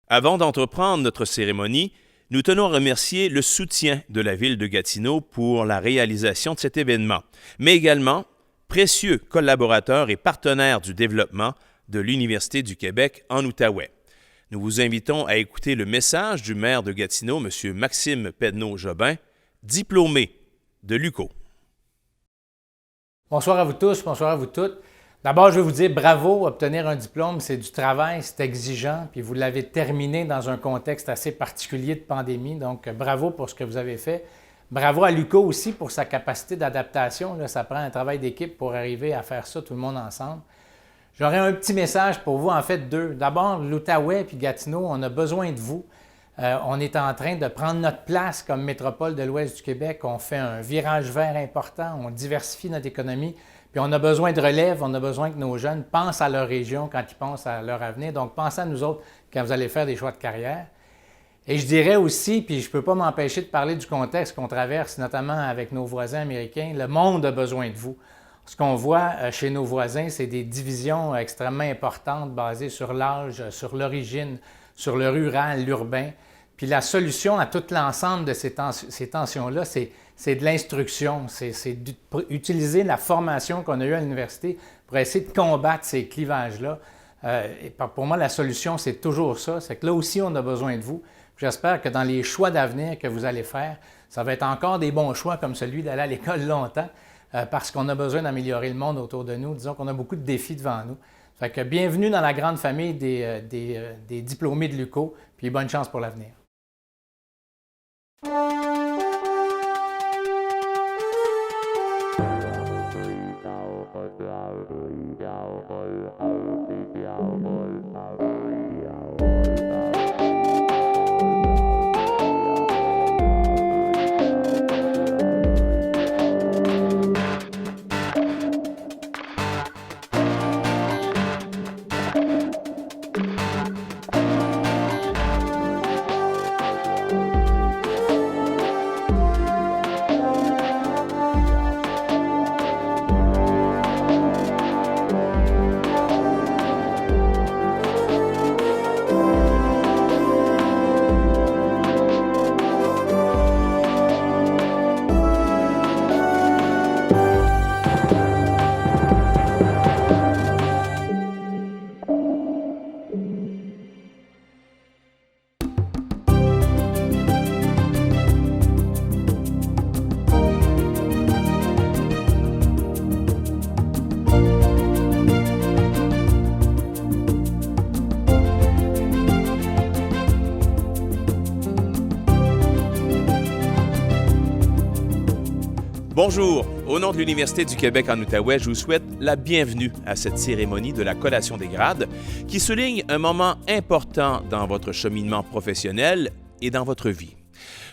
Avant d'entreprendre notre cérémonie, nous tenons à remercier le soutien de la Ville de Gatineau pour la réalisation de cet événement, mais également précieux collaborateurs et partenaires du développement de l'Université du Québec en Outaouais. Nous vous invitons à écouter le message du maire de Gatineau, M. Maxime Pedneau-Jobin, diplômé de l'UQO. Bonsoir à vous tous, bonsoir à vous toutes. D'abord, je vais vous dire bravo, obtenir un diplôme, c'est du travail, c'est exigeant, puis vous l'avez terminé dans un contexte assez particulier de pandémie, donc bravo pour ce que vous avez fait. Bravo à l'UQO aussi pour sa capacité d'adaptation. Là, ça prend un travail d'équipe pour arriver à faire ça tout le monde ensemble. J'aurais un petit message pour vous, en fait deux. D'abord, l'Outaouais puis Gatineau, on a besoin de vous. On est en train de prendre notre place comme métropole de l'Ouest du Québec. On fait un virage vert important, on diversifie notre économie. Puis on a besoin de relève, on a besoin que nos jeunes pensent à leur région quand ils pensent à leur avenir. Donc, pensez à nous autres quand vous allez faire des choix de carrière. Et je dirais aussi, puis je ne peux pas m'empêcher de parler du contexte qu'on traverse, notamment avec nos voisins américains, le monde a besoin de vous. Ce qu'on voit chez nos voisins, c'est des divisions extrêmement importantes basées sur l'âge, sur l'origine, sur le rural, l'urbain. Puis la solution à tout l'ensemble de ces tensions-là, c'est de l'instruction, c'est d'utiliser la formation qu'on a eue à l'université pour essayer de combattre ces clivages-là. Et pour moi, la solution, c'est toujours ça. C'est que là aussi, on a besoin de vous. J'espère que dans les choix d'avenir que vous allez faire, ça va être encore des bons choix comme celui d'aller à l'école longtemps parce qu'on a besoin d'améliorer le monde autour de nous. Disons qu'on a beaucoup de défis devant nous. Fait que bienvenue dans la grande famille des diplômés de l'UQO, puis bonne chance pour l'avenir. Bonjour, au nom de l'Université du Québec en Outaouais, je vous souhaite la bienvenue à cette cérémonie de la collation des grades qui souligne un moment important dans votre cheminement professionnel et dans votre vie.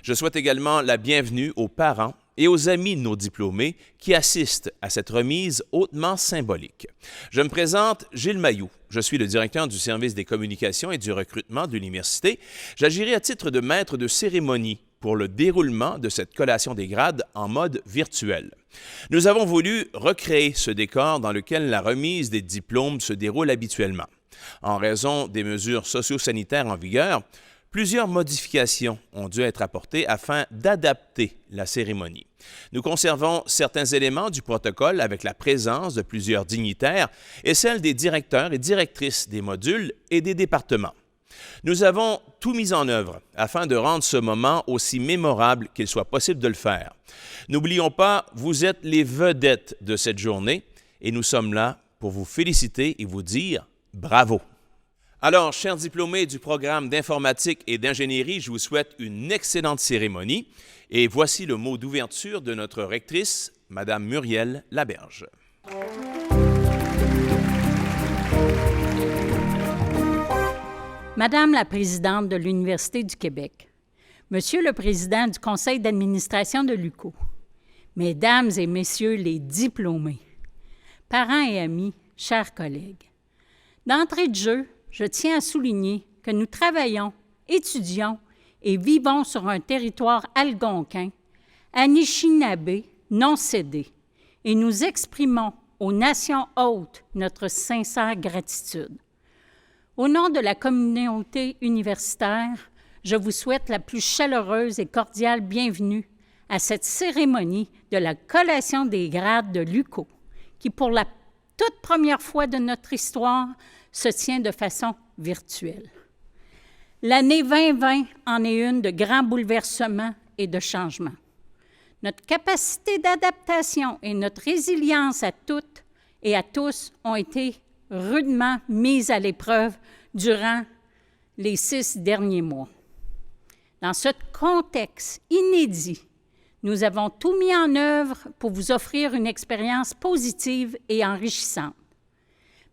Je souhaite également la bienvenue aux parents et aux amis de nos diplômés qui assistent à cette remise hautement symbolique. Je me présente Gilles Mailloux. Je suis le directeur du service des communications et du recrutement de l'Université. J'agirai à titre de maître de cérémonie pour le déroulement de cette collation des grades en mode virtuel. Nous avons voulu recréer ce décor dans lequel la remise des diplômes se déroule habituellement. En raison des mesures socio-sanitaires en vigueur, plusieurs modifications ont dû être apportées afin d'adapter la cérémonie. Nous conservons certains éléments du protocole avec la présence de plusieurs dignitaires et celle des directeurs et directrices des modules et des départements. Nous avons tout mis en œuvre afin de rendre ce moment aussi mémorable qu'il soit possible de le faire. N'oublions pas, vous êtes les vedettes de cette journée et nous sommes là pour vous féliciter et vous dire bravo. Alors, chers diplômés du programme d'informatique et d'ingénierie, je vous souhaite une excellente cérémonie et voici le mot d'ouverture de notre rectrice, Mme Muriel Laberge. Madame la présidente de l'Université du Québec, Monsieur le président du conseil d'administration de l'UQO, Mesdames et Messieurs les diplômés, parents et amis, chers collègues, d'entrée de jeu, je tiens à souligner que nous travaillons, étudions et vivons sur un territoire algonquin, anishinabé, non cédé, et nous exprimons aux nations hôtes notre sincère gratitude. Au nom de la communauté universitaire, je vous souhaite la plus chaleureuse et cordiale bienvenue à cette cérémonie de la collation des grades de l'UQO, qui, pour la toute première fois de notre histoire, se tient de façon virtuelle. L'année 2020 en est une de grands bouleversements et de changements. Notre capacité d'adaptation et notre résilience à toutes et à tous ont été rudement mises à l'épreuve durant les 6 derniers mois. Dans ce contexte inédit, nous avons tout mis en œuvre pour vous offrir une expérience positive et enrichissante.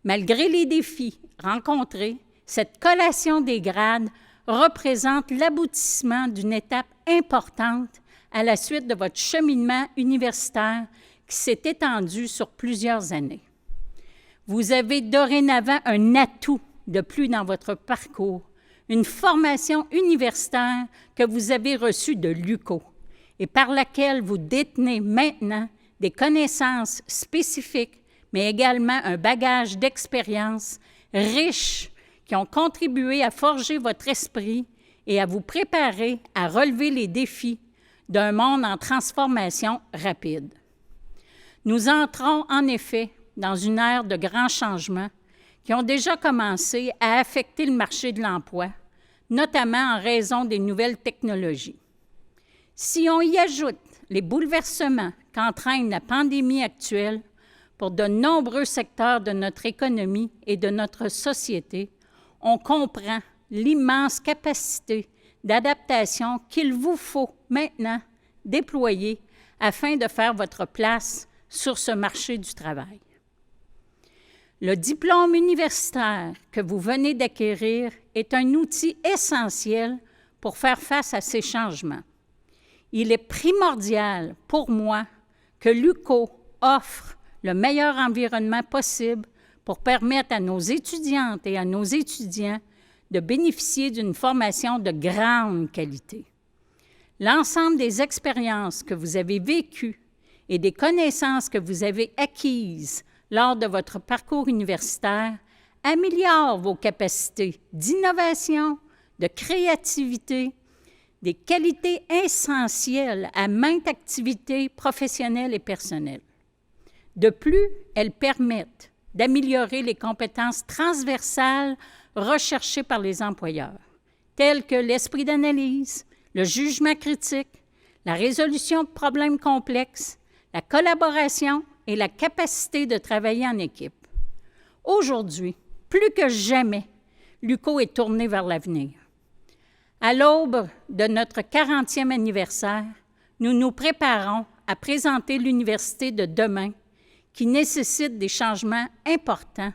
Malgré les défis rencontrés, cette collation des grades représente l'aboutissement d'une étape importante à la suite de votre cheminement universitaire qui s'est étendu sur plusieurs années. Vous avez dorénavant un atout de plus dans votre parcours, une formation universitaire que vous avez reçue de l'UQO et par laquelle vous détenez maintenant des connaissances spécifiques, mais également un bagage d'expérience riche qui ont contribué à forger votre esprit et à vous préparer à relever les défis d'un monde en transformation rapide. Nous entrons en effet dans une ère de grands changements qui ont déjà commencé à affecter le marché de l'emploi, notamment en raison des nouvelles technologies. Si on y ajoute les bouleversements qu'entraîne la pandémie actuelle pour de nombreux secteurs de notre économie et de notre société, on comprend l'immense capacité d'adaptation qu'il vous faut maintenant déployer afin de faire votre place sur ce marché du travail. Le diplôme universitaire que vous venez d'acquérir est un outil essentiel pour faire face à ces changements. Il est primordial pour moi que l'UQO offre le meilleur environnement possible pour permettre à nos étudiantes et à nos étudiants de bénéficier d'une formation de grande qualité. L'ensemble des expériences que vous avez vécues et des connaissances que vous avez acquises lors de votre parcours universitaire améliorent vos capacités d'innovation, de créativité, des qualités essentielles à maintes activités professionnelles et personnelles. De plus, elles permettent d'améliorer les compétences transversales recherchées par les employeurs, telles que l'esprit d'analyse, le jugement critique, la résolution de problèmes complexes, la collaboration et la capacité de travailler en équipe. Aujourd'hui, plus que jamais, l'UQO est tourné vers l'avenir. À l'aube de notre 40e anniversaire, nous nous préparons à présenter l'université de demain qui nécessite des changements importants,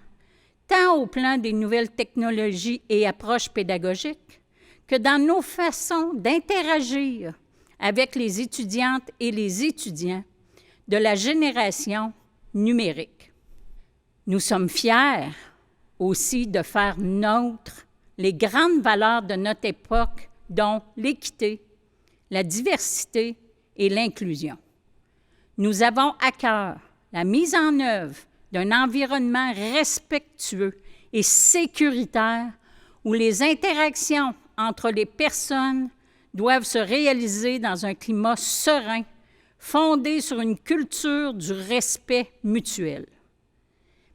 tant au plan des nouvelles technologies et approches pédagogiques que dans nos façons d'interagir avec les étudiantes et les étudiants de la génération numérique. Nous sommes fiers aussi de faire nôtres les grandes valeurs de notre époque, dont l'équité, la diversité et l'inclusion. Nous avons à cœur la mise en œuvre d'un environnement respectueux et sécuritaire où les interactions entre les personnes doivent se réaliser dans un climat serein, fondé sur une culture du respect mutuel.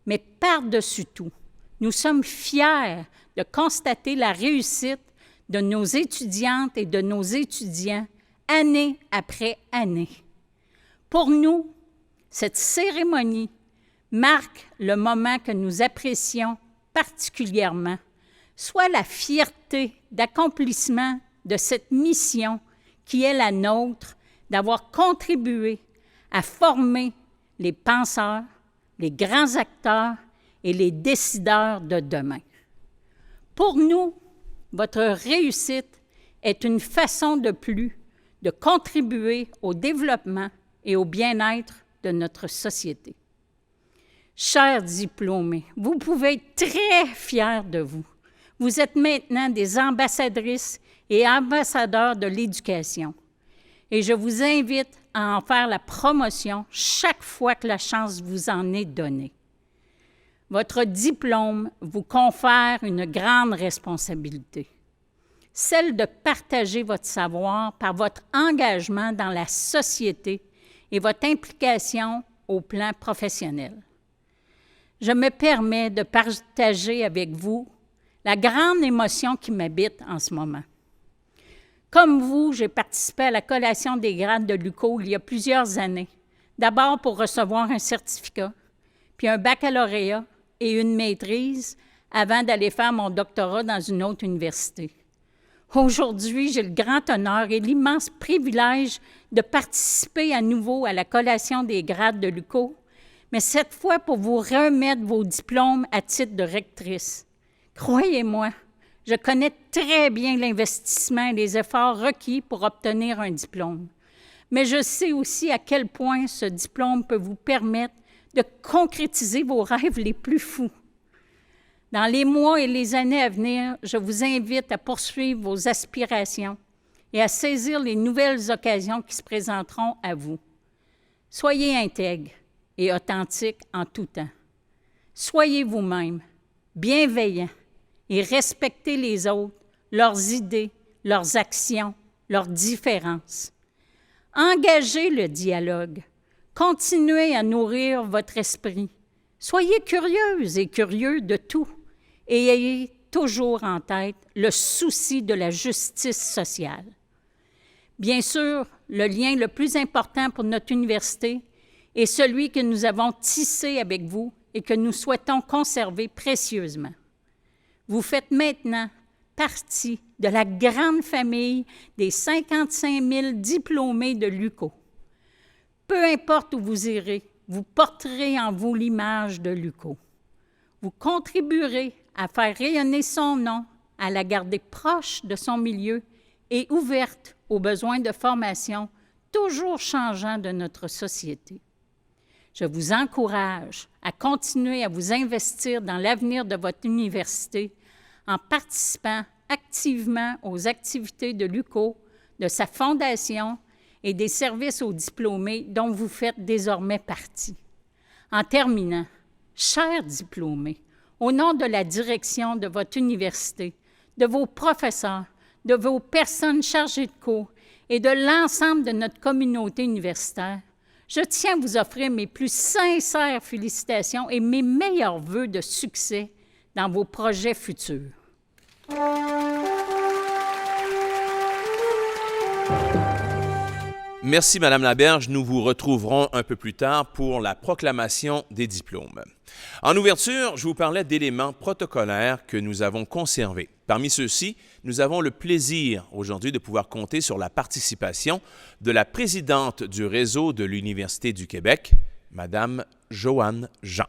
Mais par-dessus tout, nous sommes fiers de constater la réussite de nos étudiantes et de nos étudiants année après année. Pour nous, cette cérémonie marque le moment que nous apprécions particulièrement, soit la fierté d'accomplissement de cette mission qui est la nôtre, d'avoir contribué à former les penseurs, les grands acteurs et les décideurs de demain. Pour nous, votre réussite est une façon de plus de contribuer au développement et au bien-être de notre société. Chers diplômés, vous pouvez être très fiers de vous. Vous êtes maintenant des ambassadrices et ambassadeurs de l'éducation. Et je vous invite à en faire la promotion chaque fois que la chance vous en est donnée. votre diplôme vous confère une grande responsabilité, celle de partager votre savoir par votre engagement dans la société et votre implication au plan professionnel. Je me permets de partager avec vous la grande émotion qui m'habite en ce moment. Comme vous, j'ai participé à la collation des grades de l'UQO il y a plusieurs années, d'abord pour recevoir un certificat, puis un baccalauréat et une maîtrise avant d'aller faire mon doctorat dans une autre université. Aujourd'hui, j'ai le grand honneur et l'immense privilège de participer à nouveau à la collation des grades de l'UQO, mais cette fois pour vous remettre vos diplômes à titre de rectrice. Croyez-moi, je connais très bien l'investissement et les efforts requis pour obtenir un diplôme, mais je sais aussi à quel point ce diplôme peut vous permettre de concrétiser vos rêves les plus fous. Dans les mois et les années à venir, je vous invite à poursuivre vos aspirations et à saisir les nouvelles occasions qui se présenteront à vous. Soyez intègre et authentique en tout temps. Soyez vous-même, bienveillant et respectez les autres, leurs idées, leurs actions, leurs différences. Engagez le dialogue. Continuez à nourrir votre esprit. Soyez curieuse et curieux de tout et ayez toujours en tête le souci de la justice sociale. Bien sûr, le lien le plus important pour notre université est celui que nous avons tissé avec vous et que nous souhaitons conserver précieusement. Vous faites maintenant partie de la grande famille des 55 000 diplômés de l'UQO. Peu importe où vous irez, vous porterez en vous l'image de l'UQO. Vous contribuerez à faire rayonner son nom, à la garder proche de son milieu et ouverte aux besoins de formation toujours changeants de notre société. Je vous encourage à continuer à vous investir dans l'avenir de votre université en participant activement aux activités de l'UQO, de sa fondation et des services aux diplômés dont vous faites désormais partie. En terminant, chers diplômés, au nom de la direction de votre université, de vos professeurs, de vos personnes chargées de cours et de l'ensemble de notre communauté universitaire, je tiens à vous offrir mes plus sincères félicitations et mes meilleurs vœux de succès dans vos projets futurs. Merci, Madame Laberge. Nous vous retrouverons un peu plus tard pour la proclamation des diplômes. En ouverture, je vous parlais d'éléments protocolaires que nous avons conservés. Parmi ceux-ci, nous avons le plaisir aujourd'hui de pouvoir compter sur la participation de la présidente du réseau de l'Université du Québec, Madame Joanne Jean.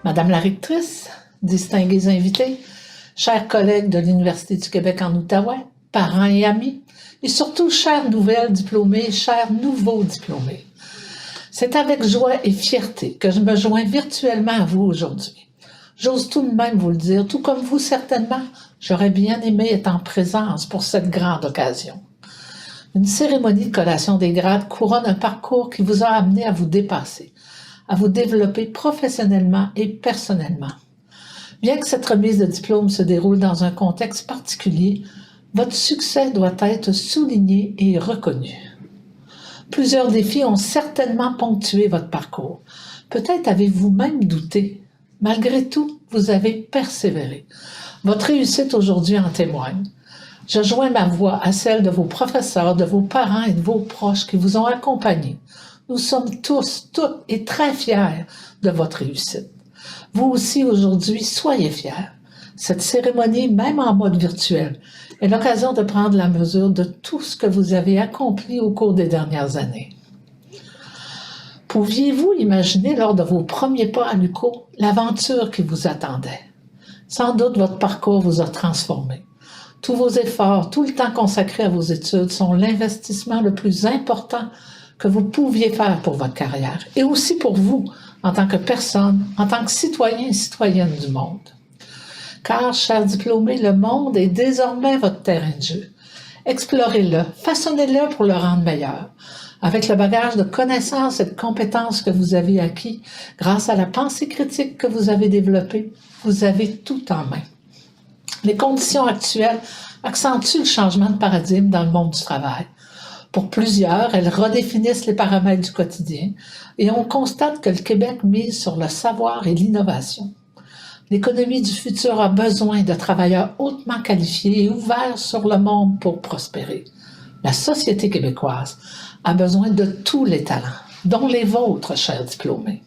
Madame la rectrice, distingués invités, chers collègues de l'Université du Québec en Outaouais, parents et amis, et surtout chères nouvelles diplômées, chers nouveaux diplômés. C'est avec joie et fierté que je me joins virtuellement à vous aujourd'hui. J'ose tout de même vous le dire, tout comme vous certainement, j'aurais bien aimé être en présence pour cette grande occasion. Une cérémonie de collation des grades couronne un parcours qui vous a amené à vous dépasser, à vous développer professionnellement et personnellement. Bien que cette remise de diplôme se déroule dans un contexte particulier, votre succès doit être souligné et reconnu. Plusieurs défis ont certainement ponctué votre parcours. Peut-être avez-vous même douté. Malgré tout, vous avez persévéré. Votre réussite aujourd'hui en témoigne. Je joins ma voix à celle de vos professeurs, de vos parents et de vos proches qui vous ont accompagnés. Nous sommes tous, toutes et très fiers de votre réussite. Vous aussi, aujourd'hui, soyez fiers. Cette cérémonie, même en mode virtuel, est l'occasion de prendre la mesure de tout ce que vous avez accompli au cours des dernières années. Pouviez-vous imaginer lors de vos premiers pas à l'UQO l'aventure qui vous attendait? Sans doute, votre parcours vous a transformé. Tous vos efforts, tout le temps consacré à vos études sont l'investissement le plus important que vous pouviez faire pour votre carrière et aussi pour vous en tant que personne, en tant que citoyen et citoyenne du monde. Car, chers diplômés, le monde est désormais votre terrain de jeu. Explorez-le, façonnez-le pour le rendre meilleur. Avec le bagage de connaissances et de compétences que vous avez acquis grâce à la pensée critique que vous avez développée, vous avez tout en main. Les conditions actuelles accentuent le changement de paradigme dans le monde du travail. Pour plusieurs, elles redéfinissent les paramètres du quotidien et on constate que le Québec mise sur le savoir et l'innovation. L'économie du futur a besoin de travailleurs hautement qualifiés et ouverts sur le monde pour prospérer. La société québécoise a besoin de tous les talents, dont les vôtres, chers diplômés.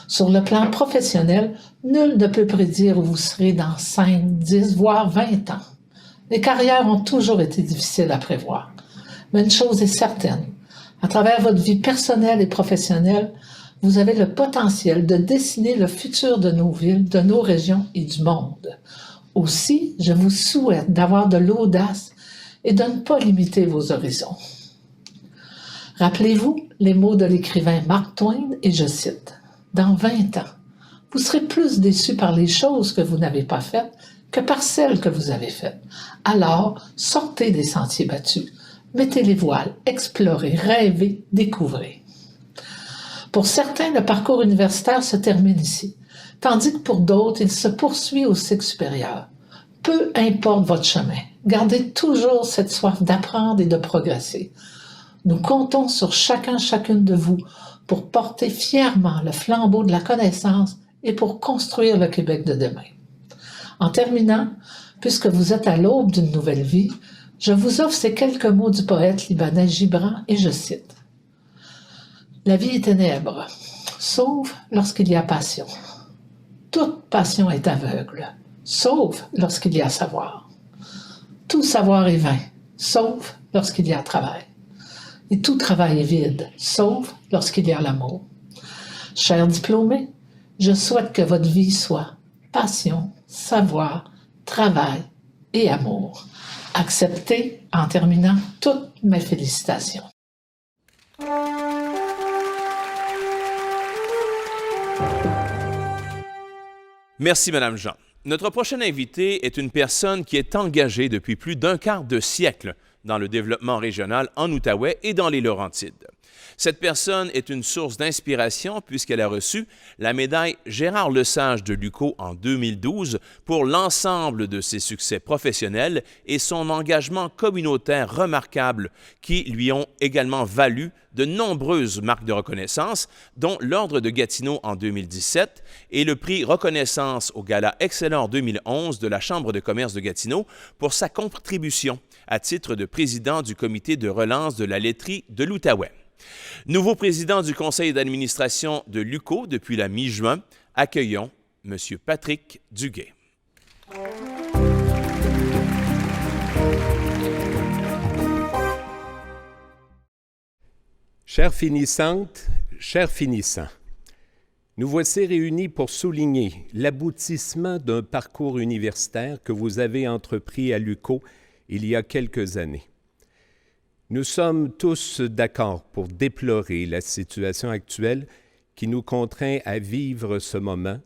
Sur le plan professionnel, nul ne peut prédire où vous serez dans 5, 10, voire 20 ans. Les carrières ont toujours été difficiles à prévoir. Mais une chose est certaine, à travers votre vie personnelle et professionnelle, vous avez le potentiel de dessiner le futur de nos villes, de nos régions et du monde. Aussi, je vous souhaite d'avoir de l'audace et de ne pas limiter vos horizons. Rappelez-vous les mots de l'écrivain Mark Twain, et je cite, « Dans 20 ans, vous serez plus déçus par les choses que vous n'avez pas faites que par celles que vous avez faites. Alors, sortez des sentiers battus, mettez les voiles, explorez, rêvez, découvrez. » Pour certains, le parcours universitaire se termine ici, tandis que pour d'autres, il se poursuit au cycle supérieur. Peu importe votre chemin, gardez toujours cette soif d'apprendre et de progresser. Nous comptons sur chacune de vous pour porter fièrement le flambeau de la connaissance et pour construire le Québec de demain. En terminant, puisque vous êtes à l'aube d'une nouvelle vie, je vous offre ces quelques mots du poète libanais Gibran et je cite. « La vie est ténèbre, sauf lorsqu'il y a passion. Toute passion est aveugle, sauf lorsqu'il y a savoir. Tout savoir est vain, sauf lorsqu'il y a travail. Et tout travail est vide, sauf lorsqu'il y a l'amour. Chers diplômés, je souhaite que votre vie soit passion, savoir, travail et amour. Acceptez, en terminant, toutes mes félicitations. Merci, Madame Jean. Notre prochaine invitée est une personne qui est engagée depuis plus d'un quart de siècle dans le développement régional en Outaouais et dans les Laurentides. Cette personne est une source d'inspiration puisqu'elle a reçu la médaille Gérard Lesage de l'UQO en 2012 pour l'ensemble de ses succès professionnels et son engagement communautaire remarquable qui lui ont également valu de nombreuses marques de reconnaissance, dont l'Ordre de Gatineau en 2017 et le prix Reconnaissance au Gala Excellent 2011 de la Chambre de commerce de Gatineau pour sa contribution à titre de président du comité de relance de la laiterie de l'Outaouais. Nouveau président du conseil d'administration de l'UQO depuis la mi-juin, accueillons M. Patrick Duguay. Chères finissantes, chers finissants, nous voici réunis pour souligner l'aboutissement d'un parcours universitaire que vous avez entrepris à l'UQO il y a quelques années. Nous sommes tous d'accord pour déplorer la situation actuelle qui nous contraint à vivre ce moment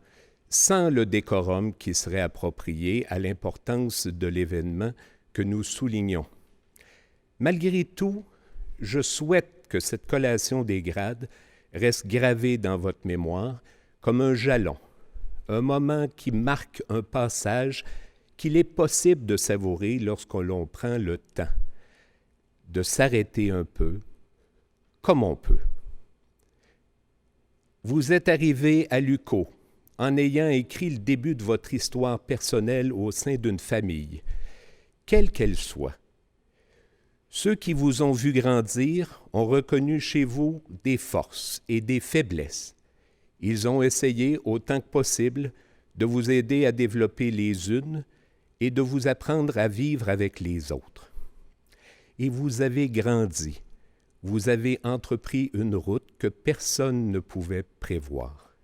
sans le décorum qui serait approprié à l'importance de l'événement que nous soulignons. Malgré tout, je souhaite que cette collation des grades reste gravée dans votre mémoire comme un jalon, un moment qui marque un passage qu'il est possible de savourer lorsque l'on prend le temps de s'arrêter un peu, comme on peut. Vous êtes arrivé à l'UQO en ayant écrit le début de votre histoire personnelle au sein d'une famille, quelle qu'elle soit. Ceux qui vous ont vu grandir ont reconnu chez vous des forces et des faiblesses. Ils ont essayé, autant que possible, de vous aider à développer les unes et de vous apprendre à vivre avec les autres. Et vous avez grandi, vous avez entrepris une route que personne ne pouvait prévoir.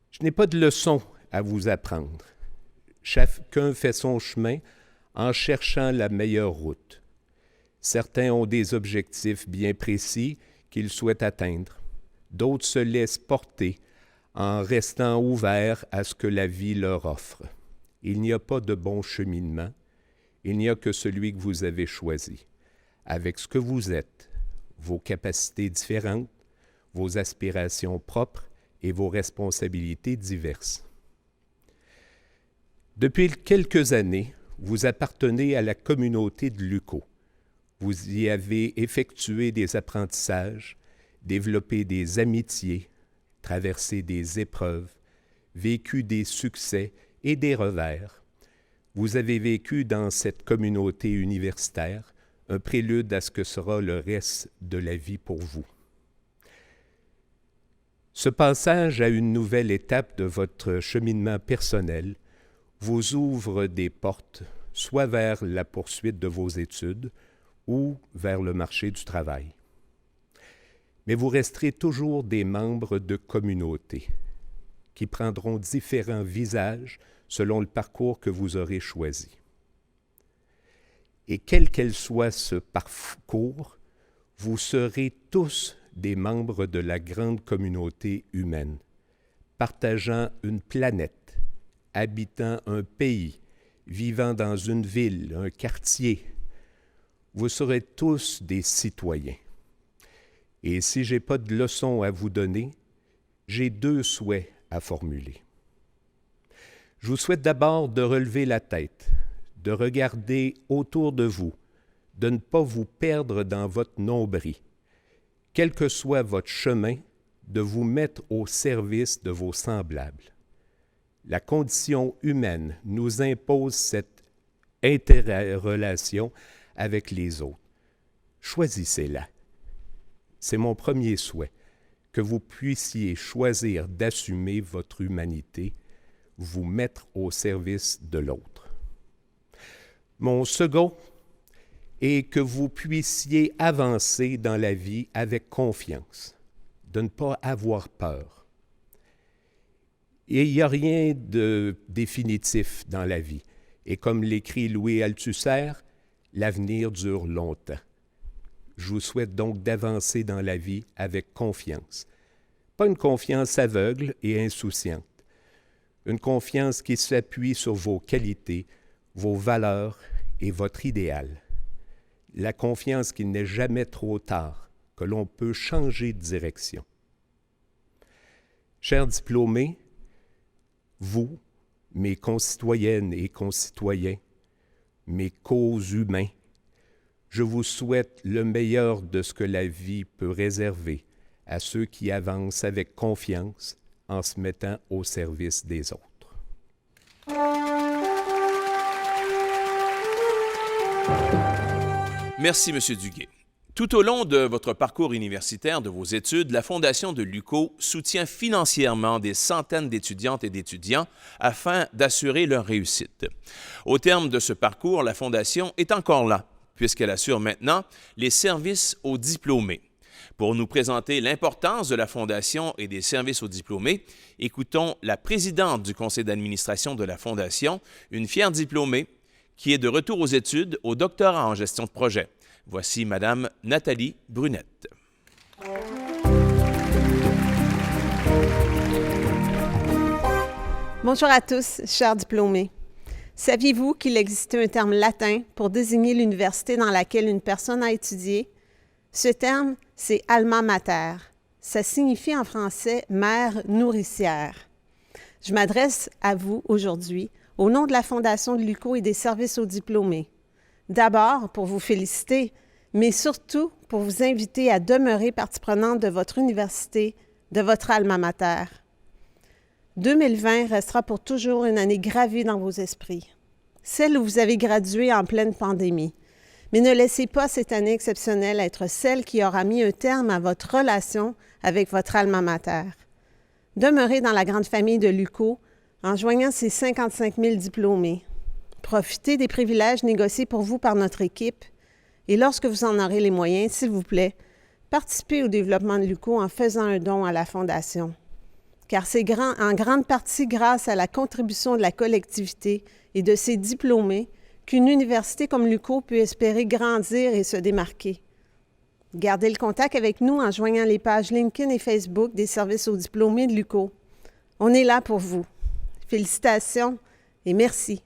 Je n'ai pas de leçon à vous apprendre. Chacun fait son chemin en cherchant la meilleure route. Certains ont des objectifs bien précis qu'ils souhaitent atteindre. D'autres se laissent porter en restant ouverts à ce que la vie leur offre. Il n'y a pas de bon cheminement. Il n'y a que celui que vous avez choisi. Avec ce que vous êtes, vos capacités différentes, vos aspirations propres et vos responsabilités diverses. Depuis quelques années, vous appartenez à la communauté de l'UQO. Vous y avez effectué des apprentissages, développé des amitiés, traversé des épreuves, vécu des succès et des revers. Vous avez vécu dans cette communauté universitaire un prélude à ce que sera le reste de la vie pour vous. Ce passage à une nouvelle étape de votre cheminement personnel vous ouvre des portes, soit vers la poursuite de vos études ou vers le marché du travail. Mais vous resterez toujours des membres de communautés qui prendront différents visages selon le parcours que vous aurez choisi. Et quel qu'elle soit ce parcours, vous serez tous des membres de la grande communauté humaine, partageant une planète, habitant un pays, vivant dans une ville, un quartier. Vous serez tous des citoyens. Et si je n'ai pas de leçon à vous donner, j'ai 2 souhaits à formuler. Je vous souhaite d'abord de relever la tête, de regarder autour de vous, de ne pas vous perdre dans votre nombril. Quel que soit votre chemin, de vous mettre au service de vos semblables. La condition humaine nous impose cette interrelation avec les autres. Choisissez-la. C'est mon premier souhait, que vous puissiez choisir d'assumer votre humanité, vous mettre au service de l'autre. Mon second est que vous puissiez avancer dans la vie avec confiance, de ne pas avoir peur. Et il n'y a rien de définitif dans la vie. Et comme l'écrit Louis Althusser, l'avenir dure longtemps. Je vous souhaite donc d'avancer dans la vie avec confiance. Pas une confiance aveugle et insouciante. Une confiance qui s'appuie sur vos qualités, vos valeurs et votre idéal. La confiance qu'il n'est jamais trop tard, que l'on peut changer de direction. Chers diplômés, vous, mes concitoyennes et concitoyens, mes co-humains, je vous souhaite le meilleur de ce que la vie peut réserver à ceux qui avancent avec confiance en se mettant au service des autres. Merci, M. Duguay. Tout au long de votre parcours universitaire, de vos études, la Fondation de l'UQO soutient financièrement des centaines d'étudiantes et d'étudiants afin d'assurer leur réussite. Au terme de ce parcours, la Fondation est encore là, puisqu'elle assure maintenant les services aux diplômés. Pour nous présenter l'importance de la Fondation et des services aux diplômés, écoutons la présidente du conseil d'administration de la Fondation, une fière diplômée qui est de retour aux études au doctorat en gestion de projet. Voici Mme Nathalie Brunette. Bonjour à tous, chers diplômés. Saviez-vous qu'il existait un terme latin pour désigner l'université dans laquelle une personne a étudié? Ce terme, c'est « alma mater ». Ça signifie en français « mère nourricière ». Je m'adresse à vous aujourd'hui au nom de la Fondation de l'UQO et des services aux diplômés. D'abord, pour vous féliciter, mais surtout pour vous inviter à demeurer partie prenante de votre université, de votre alma mater. 2020 restera pour toujours une année gravée dans vos esprits, celle où vous avez gradué en pleine pandémie. Mais ne laissez pas cette année exceptionnelle être celle qui aura mis un terme à votre relation avec votre alma mater. Demeurez dans la grande famille de l'UQO en joignant ces 55 000 diplômés. Profitez des privilèges négociés pour vous par notre équipe et lorsque vous en aurez les moyens, s'il vous plaît, participez au développement de l'UQO en faisant un don à la Fondation. Car c'est en grande partie grâce à la contribution de la collectivité et de ses diplômés qu'une université comme l'UQO peut espérer grandir et se démarquer. Gardez le contact avec nous en joignant les pages LinkedIn et Facebook des services aux diplômés de l'UQO. On est là pour vous. Félicitations et merci.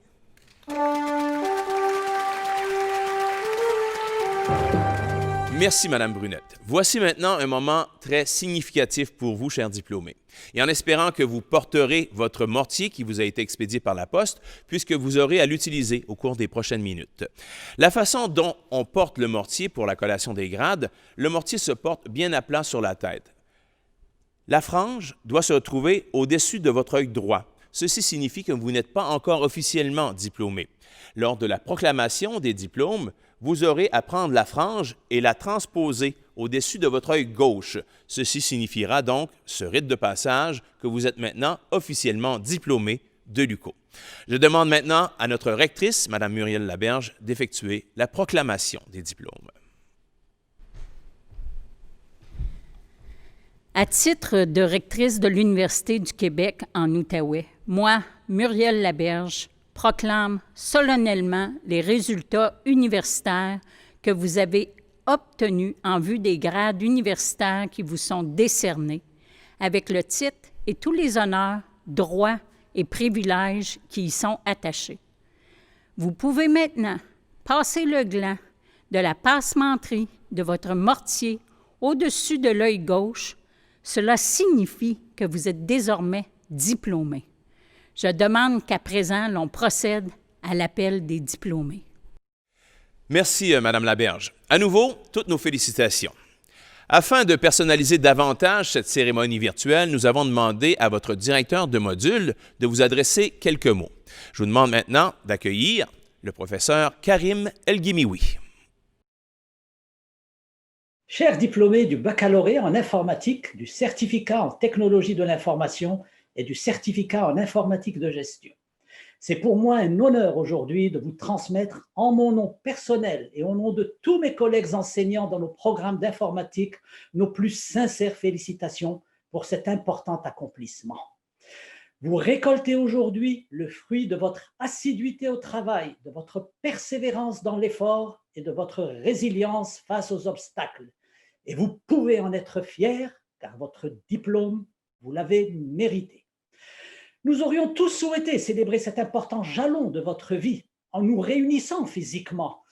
Merci, Madame Brunette. Voici maintenant un moment très significatif pour vous, chers diplômés. Et en espérant que vous porterez votre mortier qui vous a été expédié par la poste, puisque vous aurez à l'utiliser au cours des prochaines minutes. La façon dont on porte le mortier pour la collation des grades, le mortier se porte bien à plat sur la tête. La frange doit se retrouver au-dessus de votre œil droit. Ceci signifie que vous n'êtes pas encore officiellement diplômé. Lors de la proclamation des diplômes, vous aurez à prendre la frange et la transposer au-dessus de votre œil gauche. Ceci signifiera donc, ce rite de passage, que vous êtes maintenant officiellement diplômé de l'UQO. Je demande maintenant à notre rectrice, Mme Muriel Laberge, d'effectuer la proclamation des diplômes. À titre de rectrice de l'Université du Québec en Outaouais, moi, Muriel Laberge, proclame solennellement les résultats universitaires que vous avez obtenus en vue des grades universitaires qui vous sont décernés, avec le titre et tous les honneurs, droits et privilèges qui y sont attachés. Vous pouvez maintenant passer le gland de la passementerie de votre mortier au-dessus de l'œil gauche. Cela signifie que vous êtes désormais diplômé. Je demande qu'à présent, l'on procède à l'appel des diplômés. Merci, Mme Laberge. À nouveau, toutes nos félicitations. Afin de personnaliser davantage cette cérémonie virtuelle, nous avons demandé à votre directeur de module de vous adresser quelques mots. Je vous demande maintenant d'accueillir le professeur Karim El-Ghimioui. Chers diplômés du baccalauréat en informatique, du certificat en technologie de l'information et du certificat en informatique de gestion. C'est pour moi un honneur aujourd'hui de vous transmettre en mon nom personnel et au nom de tous mes collègues enseignants dans nos programmes d'informatique nos plus sincères félicitations pour cet important accomplissement. Vous récoltez aujourd'hui le fruit de votre assiduité au travail, de votre persévérance dans l'effort et de votre résilience face aux obstacles. Et vous pouvez en être fiers car votre diplôme, vous l'avez mérité. Nous aurions tous souhaité célébrer cet important jalon de votre vie en nous réunissant physiquement,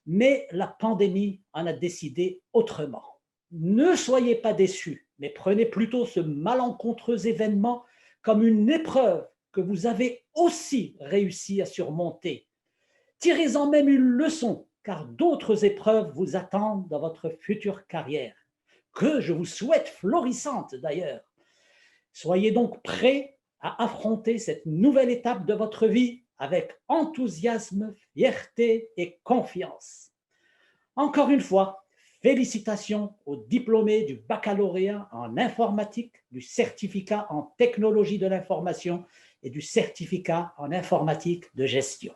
mais la pandémie en a décidé autrement. Ne soyez pas déçus, mais prenez plutôt ce malencontreux événement comme une épreuve que vous avez aussi réussi à surmonter. Tirez-en même une leçon, car d'autres épreuves vous attendent dans votre future carrière, que je vous souhaite florissante d'ailleurs. Soyez donc prêts à affronter cette nouvelle étape de votre vie avec enthousiasme, fierté et confiance. Encore une fois, félicitations aux diplômés du baccalauréat en informatique, du certificat en technologie de l'information et du certificat en informatique de gestion.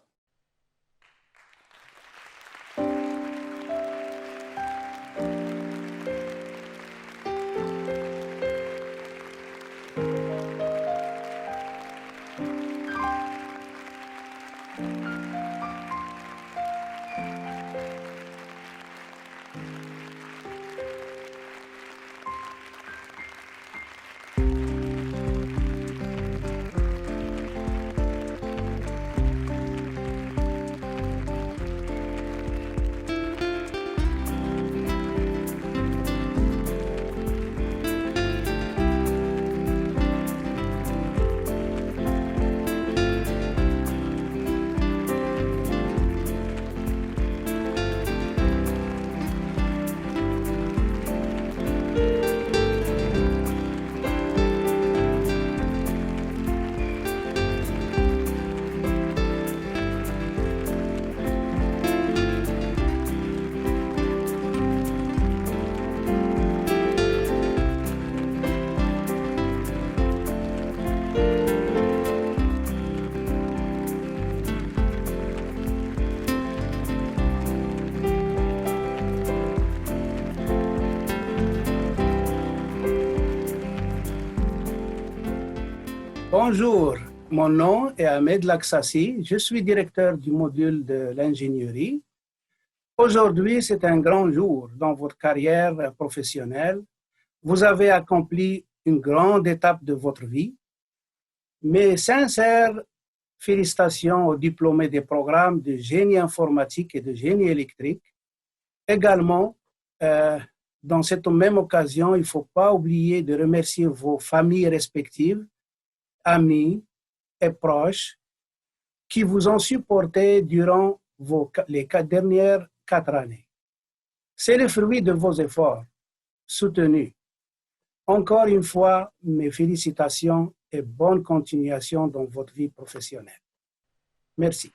Bonjour, mon nom est Ahmed Laksassi, je suis directeur du module de l'ingénierie. Aujourd'hui, c'est un grand jour dans votre carrière professionnelle. Vous avez accompli une grande étape de votre vie. Mes sincères félicitations aux diplômés des programmes de génie informatique et de génie électrique. Également, dans cette même occasion, il ne faut pas oublier de remercier vos familles respectives, amis et proches qui vous ont supporté durant les dernières 4 années. C'est le fruit de vos efforts soutenus. Encore une fois, mes félicitations et bonne continuation dans votre vie professionnelle. Merci.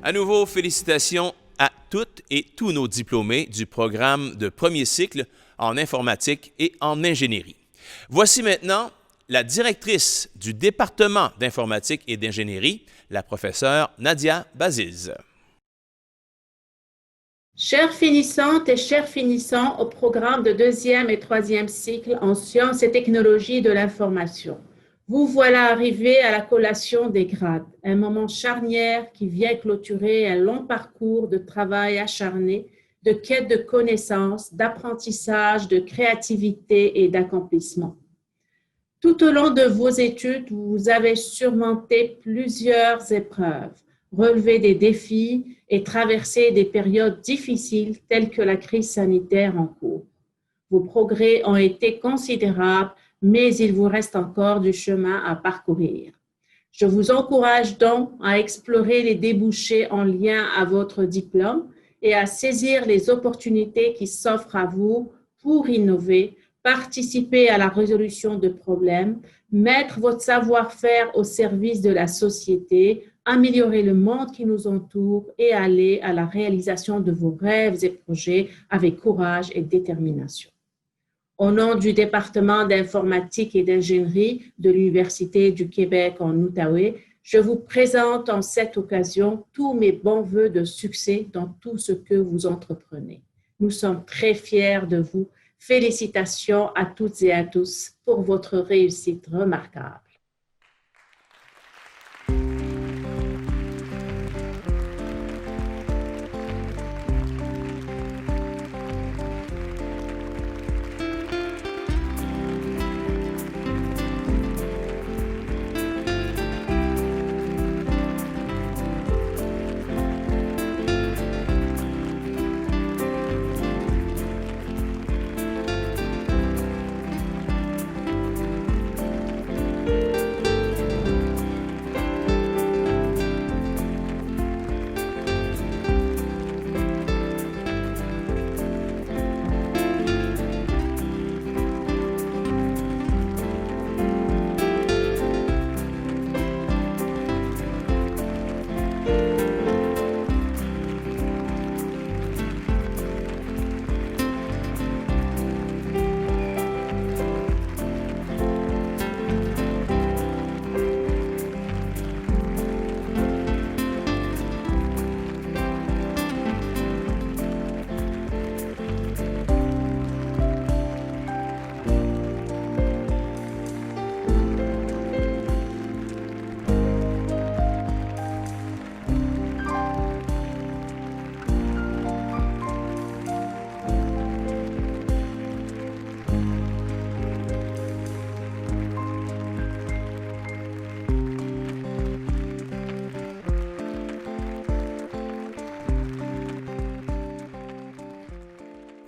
À nouveau, félicitations à toutes et tous nos diplômés du programme de premier cycle en informatique et en ingénierie. Voici maintenant la directrice du département d'informatique et d'ingénierie, la professeure Nadia Baziz. Chères finissantes et chers finissants au programme de 2e et 3e cycle en sciences et technologies de l'information, vous voilà arrivés à la collation des grades, un moment charnière qui vient clôturer un long parcours de travail acharné, de quête de connaissances, d'apprentissage, de créativité et d'accomplissement. Tout au long de vos études, vous avez surmonté plusieurs épreuves, relevé des défis et traversé des périodes difficiles telles que la crise sanitaire en cours. Vos progrès ont été considérables, mais il vous reste encore du chemin à parcourir. Je vous encourage donc à explorer les débouchés en lien à votre diplôme et à saisir les opportunités qui s'offrent à vous pour innover, participer à la résolution de problèmes, mettre votre savoir-faire au service de la société, améliorer le monde qui nous entoure et aller à la réalisation de vos rêves et projets avec courage et détermination. Au nom du département d'informatique et d'ingénierie de l'Université du Québec en Outaouais, je vous présente en cette occasion tous mes bons vœux de succès dans tout ce que vous entreprenez. Nous sommes très fiers de vous. Félicitations à toutes et à tous pour votre réussite remarquable.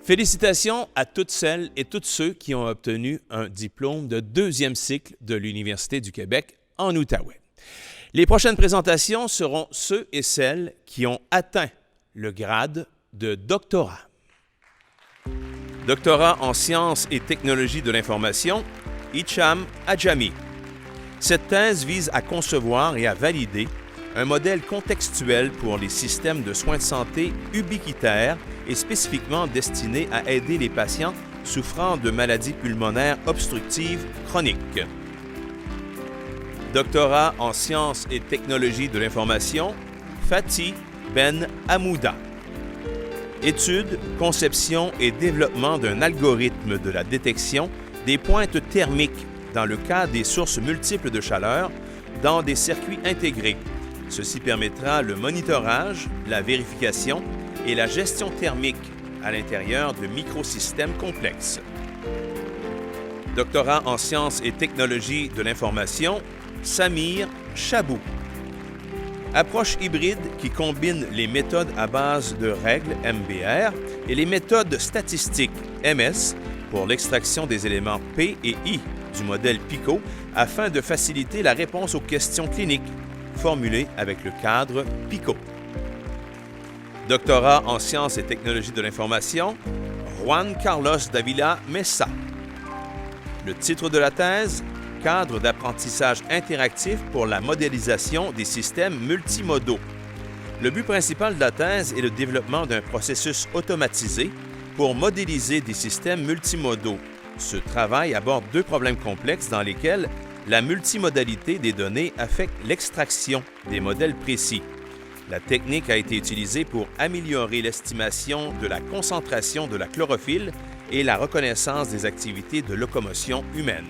Félicitations à toutes celles et tous ceux qui ont obtenu un diplôme de 2e cycle de l'Université du Québec en Outaouais. Les prochaines présentations seront ceux et celles qui ont atteint le grade de doctorat. Doctorat en sciences et technologies de l'information, Hicham Adjami. Cette thèse vise à concevoir et à valider un modèle contextuel pour les systèmes de soins de santé ubiquitaires et spécifiquement destiné à aider les patients souffrant de maladies pulmonaires obstructives chroniques. Doctorat en sciences et technologies de l'information, Fatih Ben Hamouda. Étude, conception et développement d'un algorithme de la détection des pointes thermiques dans le cas des sources multiples de chaleur dans des circuits intégrés. Ceci permettra le monitorage, la vérification et la gestion thermique à l'intérieur de microsystèmes complexes. Doctorat en sciences et technologies de l'information, Samir Chabou. Approche hybride qui combine les méthodes à base de règles MBR et les méthodes statistiques MS pour l'extraction des éléments P et I du modèle PICO afin de faciliter la réponse aux questions cliniques formulées avec le cadre PICO. Doctorat en sciences et technologies de l'information, Juan Carlos Davila Mesa. Le titre de la thèse, Cadre d'apprentissage interactif pour la modélisation des systèmes multimodaux. Le but principal de la thèse est le développement d'un processus automatisé pour modéliser des systèmes multimodaux. Ce travail aborde deux problèmes complexes dans lesquels la multimodalité des données affecte l'extraction des modèles précis. La technique a été utilisée pour améliorer l'estimation de la concentration de la chlorophylle et la reconnaissance des activités de locomotion humaine.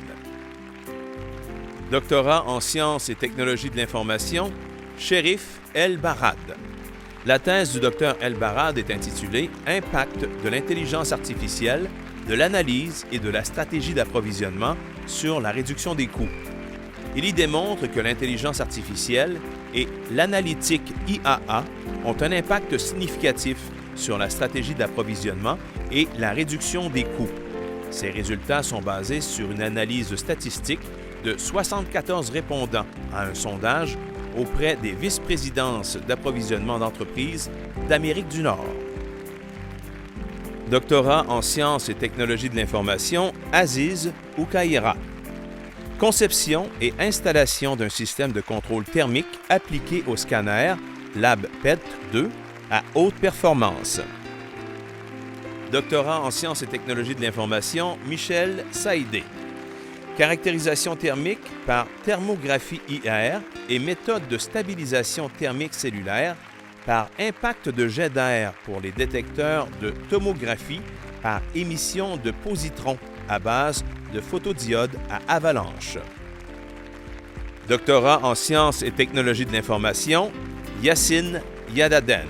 Doctorat en sciences et technologies de l'information, Cherif El-Barad. La thèse du Dr El-Barad est intitulée « Impact de l'intelligence artificielle, de l'analyse et de la stratégie d'approvisionnement sur la réduction des coûts ». Il y démontre que l'intelligence artificielle et l'analytique IAA ont un impact significatif sur la stratégie d'approvisionnement et la réduction des coûts. Ces résultats sont basés sur une analyse statistique de 74 répondants à un sondage auprès des vice-présidences d'approvisionnement d'entreprises d'Amérique du Nord. Doctorat en sciences et technologies de l'information, Aziz Oukaïra. Conception et installation d'un système de contrôle thermique appliqué au scanner LabPET-2 à haute performance. Doctorat en sciences et technologies de l'information, Michel Saïdé. Caractérisation thermique par thermographie IR et méthode de stabilisation thermique cellulaire par impact de jet d'air pour les détecteurs de tomographie par émission de positrons à base de photodiodes à avalanche. Doctorat en sciences et technologies de l'information, Yassine Yadaden.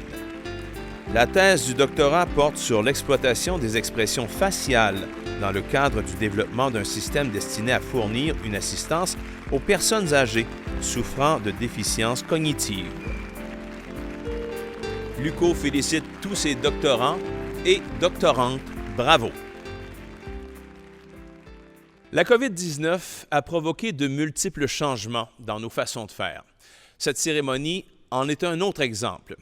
La thèse du doctorat porte sur l'exploitation des expressions faciales dans le cadre du développement d'un système destiné à fournir une assistance aux personnes âgées souffrant de déficiences cognitives. L'UQO félicite tous ses doctorants et doctorantes. Bravo! La COVID-19 a provoqué de multiples changements dans nos façons de faire. Cette cérémonie en est un autre exemple.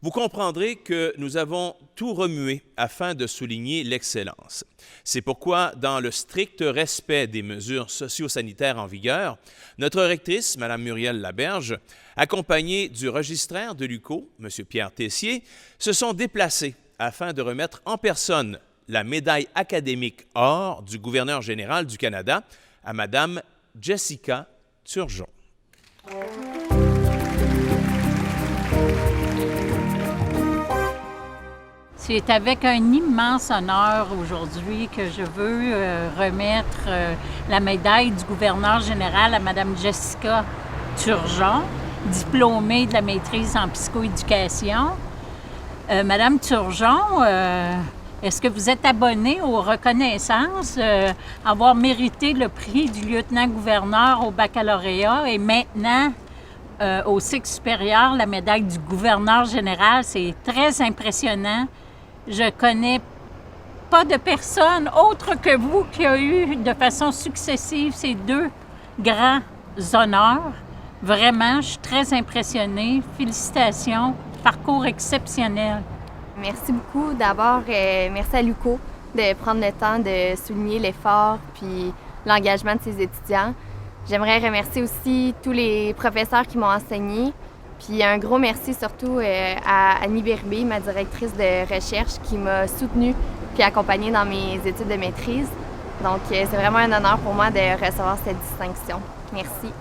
Vous comprendrez que nous avons tout remué afin de souligner l'excellence. C'est pourquoi, dans le strict respect des mesures socio-sanitaires en vigueur, notre rectrice, Mme Muriel Laberge, accompagnée du registraire de l'UQO, M. Pierre Tessier, se sont déplacés afin de remettre en personne la médaille académique or du gouverneur général du Canada à Mme Jessica Turgeon. C'est avec un immense honneur aujourd'hui que je veux remettre la médaille du gouverneur général à Mme Jessica Turgeon, diplômée de la maîtrise en psychoéducation. Mme Turgeon, est-ce que vous êtes abonnée aux reconnaissances, avoir mérité le prix du lieutenant-gouverneur au baccalauréat et maintenant au cycle supérieur, la médaille du gouverneur général? C'est très impressionnant. Je connais pas de personne autre que vous qui a eu de façon successive ces deux grands honneurs. Vraiment, je suis très impressionnée. Félicitations, parcours exceptionnel. Merci beaucoup. D'abord, merci à l'UQO de prendre le temps de souligner l'effort puis l'engagement de ses étudiants. J'aimerais remercier aussi tous les professeurs qui m'ont enseigné. Puis un gros merci surtout à Annie Berbé, ma directrice de recherche, qui m'a soutenue puis accompagnée dans mes études de maîtrise. Donc, c'est vraiment un honneur pour moi de recevoir cette distinction. Merci.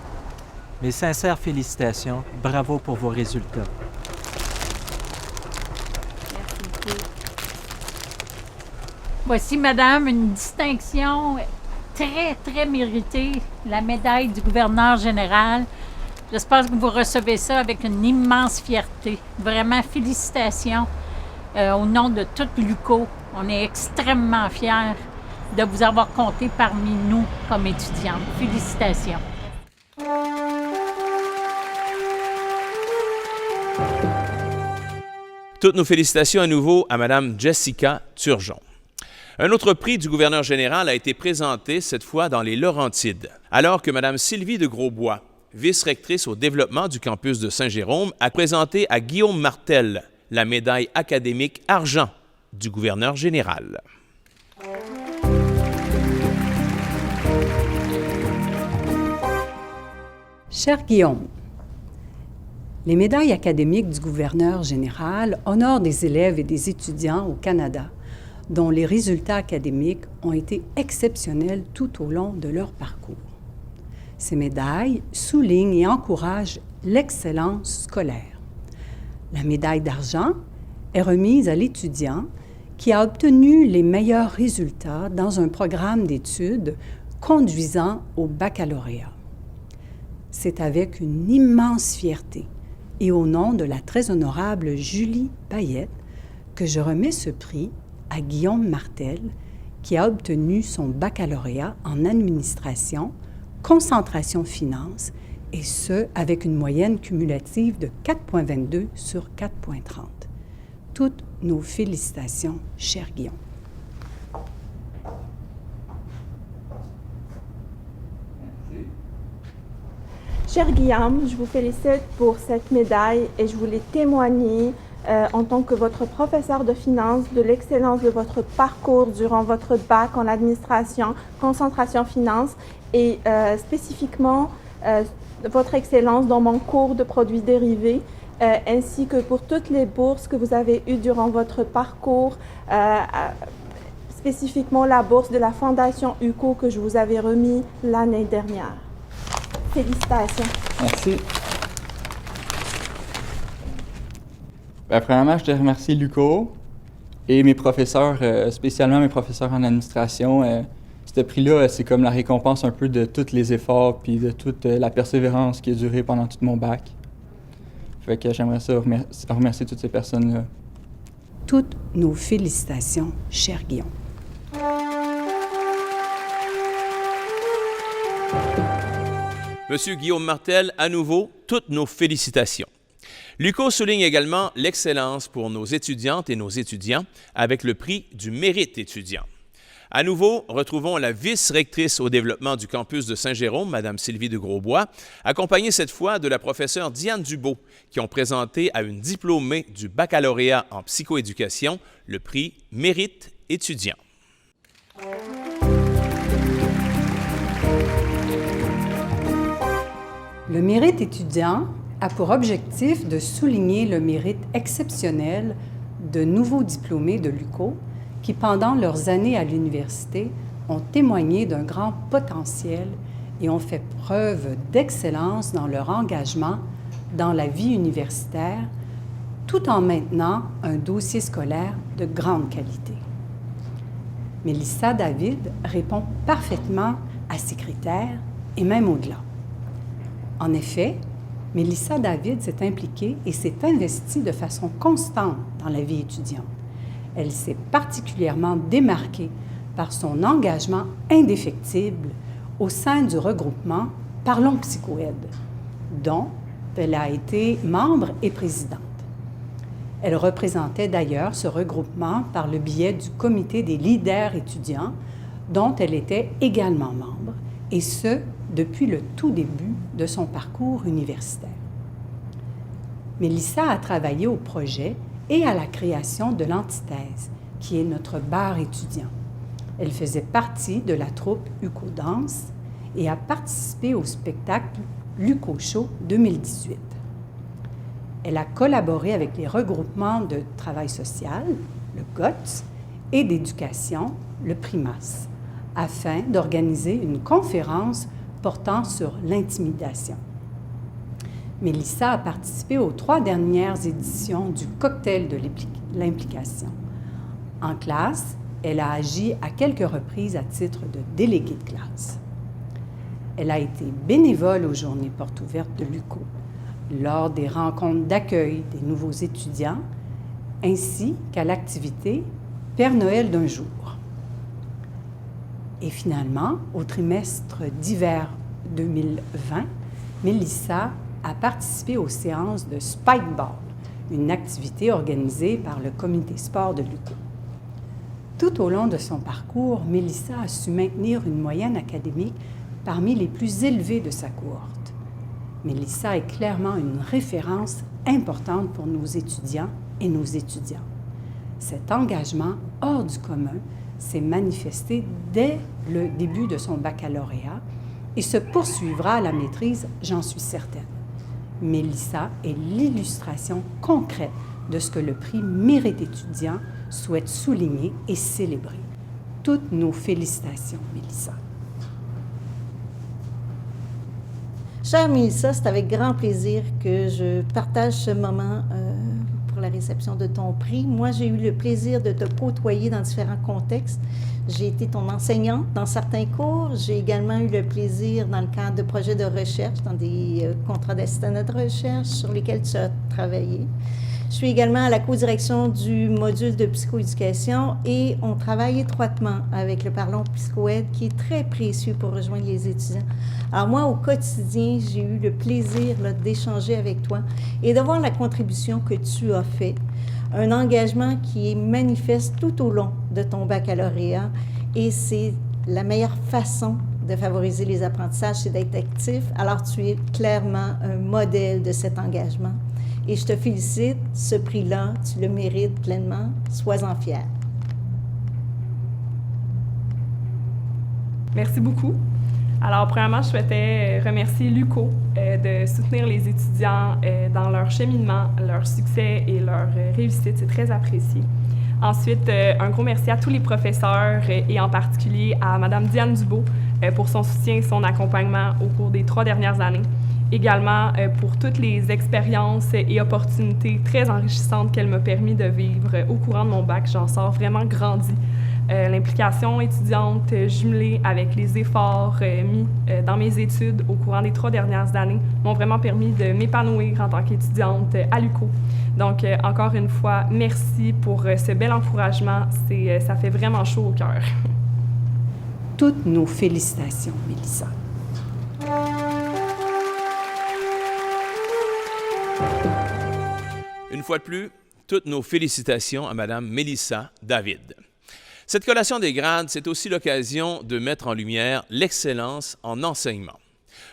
Mes sincères félicitations. Bravo pour vos résultats. Merci beaucoup. Voici, madame, une distinction très, très méritée, la médaille du gouverneur général. J'espère que vous recevez ça avec une immense fierté. Vraiment, félicitations au nom de toute l'UQO. On est extrêmement fiers de vous avoir compté parmi nous comme étudiante. Félicitations. Toutes nos félicitations à nouveau à Mme Jessica Turgeon. Un autre prix du gouverneur général a été présenté cette fois dans les Laurentides, alors que Mme Sylvie de Grosbois, vice-rectrice au développement du campus de Saint-Jérôme, a présenté à Guillaume Martel la médaille académique argent du gouverneur général. Cher Guillaume, les médailles académiques du gouverneur général honorent des élèves et des étudiants au Canada dont les résultats académiques ont été exceptionnels tout au long de leur parcours. Ces médailles soulignent et encouragent l'excellence scolaire. La médaille d'argent est remise à l'étudiant qui a obtenu les meilleurs résultats dans un programme d'études conduisant au baccalauréat. C'est avec une immense fierté et au nom de la très honorable Julie Payette que je remets ce prix à Guillaume Martel, qui a obtenu son baccalauréat en administration, concentration finance, et ce, avec une moyenne cumulative de 4,22 sur 4,30. Toutes nos félicitations, cher Guillaume. Cher Guillaume, je vous félicite pour cette médaille et je voulais témoigner en tant que votre professeur de finance de l'excellence de votre parcours durant votre bac en administration, concentration finance et spécifiquement votre excellence dans mon cours de produits dérivés ainsi que pour toutes les bourses que vous avez eues durant votre parcours, spécifiquement la bourse de la Fondation UQO que je vous avais remis l'année dernière. Félicitations. Merci. Premièrement, je te remercie l'UQO et mes professeurs, spécialement mes professeurs en administration. Ce prix-là, c'est comme la récompense un peu de tous les efforts puis de toute la persévérance qui a duré pendant tout mon bac. Fait que j'aimerais ça remercier toutes ces personnes-là. Toutes nos félicitations, cher Guillaume. Monsieur Guillaume Martel, à nouveau, toutes nos félicitations. L'UQO souligne également l'excellence pour nos étudiantes et nos étudiants avec le prix du mérite étudiant. À nouveau, retrouvons la vice-rectrice au développement du campus de Saint-Jérôme, Mme Sylvie de Grosbois, accompagnée cette fois de la professeure Diane Dubeau, qui ont présenté à une diplômée du baccalauréat en psychoéducation le prix Mérite étudiant. Le mérite étudiant a pour objectif de souligner le mérite exceptionnel de nouveaux diplômés de l'UQO qui, pendant leurs années à l'université, ont témoigné d'un grand potentiel et ont fait preuve d'excellence dans leur engagement dans la vie universitaire, tout en maintenant un dossier scolaire de grande qualité. Mélissa David répond parfaitement à ces critères et même au-delà. En effet, Mélissa David s'est impliquée et s'est investie de façon constante dans la vie étudiante. Elle s'est particulièrement démarquée par son engagement indéfectible au sein du regroupement Parlons Psychoède, dont elle a été membre et présidente. Elle représentait d'ailleurs ce regroupement par le biais du comité des leaders étudiants, dont elle était également membre, et ce, depuis le tout début de son parcours universitaire. Mélissa a travaillé au projet et à la création de l'Antithèse, qui est notre bar étudiant. Elle faisait partie de la troupe UQO Danse et a participé au spectacle Luco Show 2018. Elle a collaboré avec les regroupements de travail social, le GOTS, et d'éducation, le PRIMAS, afin d'organiser une conférence portant sur l'intimidation. Mélissa a participé aux 3 dernières éditions du Cocktail de l'implication. En classe, elle a agi à quelques reprises à titre de déléguée de classe. Elle a été bénévole aux Journées portes ouvertes de l'UQO, lors des rencontres d'accueil des nouveaux étudiants, ainsi qu'à l'activité Père Noël d'un jour. Et finalement, au trimestre d'hiver 2020, Mélissa a participé aux séances de Spikeball, une activité organisée par le comité sport de l'UQO. Tout au long de son parcours, Mélissa a su maintenir une moyenne académique parmi les plus élevées de sa cohorte. Mélissa est clairement une référence importante pour nos étudiants et nos étudiantes. Cet engagement hors du commun s'est manifesté dès le début de son baccalauréat et se poursuivra à la maîtrise, j'en suis certaine. Mélissa est l'illustration concrète de ce que le prix Mérite étudiant souhaite souligner et célébrer. Toutes nos félicitations, Mélissa. Chère Mélissa, c'est avec grand plaisir que je partage ce moment pour la réception de ton prix. Moi, j'ai eu le plaisir de te côtoyer dans différents contextes. J'ai été ton enseignante dans certains cours. J'ai également eu le plaisir, dans le cadre de projets de recherche, dans des contrats d'assistant de recherche sur lesquels tu as travaillé. Je suis également à la co-direction du module de psychoéducation et on travaille étroitement avec le Parlons Psychoède qui est très précieux pour rejoindre les étudiants. Alors moi, au quotidien, j'ai eu le plaisir d'échanger avec toi et de voir la contribution que tu as faite, un engagement qui est manifeste tout au long de ton baccalauréat et c'est la meilleure façon de favoriser les apprentissages, c'est d'être actif. Alors tu es clairement un modèle de cet engagement. Et je te félicite, ce prix-là, tu le mérites pleinement, sois-en fier. Merci beaucoup. Alors, premièrement, je souhaitais remercier l'UQO de soutenir les étudiants dans leur cheminement, leur succès et leur réussite. C'est très apprécié. Ensuite, un gros merci à tous les professeurs et en particulier à Mme Diane Dubo pour son soutien et son accompagnement au cours des 3 dernières années. Également pour toutes les expériences et opportunités très enrichissantes qu'elle m'a permis de vivre au courant de mon bac. J'en sors vraiment grandi. L'implication étudiante jumelée avec les efforts mis dans mes études au courant des 3 dernières années m'ont vraiment permis de m'épanouir en tant qu'étudiante à l'UQO. Donc, encore une fois, merci pour ce bel encouragement. Ça fait vraiment chaud au cœur. Toutes nos félicitations, Mélissa. Une fois de plus, toutes nos félicitations à Mme Mélissa David. Cette collation des grades, c'est aussi l'occasion de mettre en lumière l'excellence en enseignement.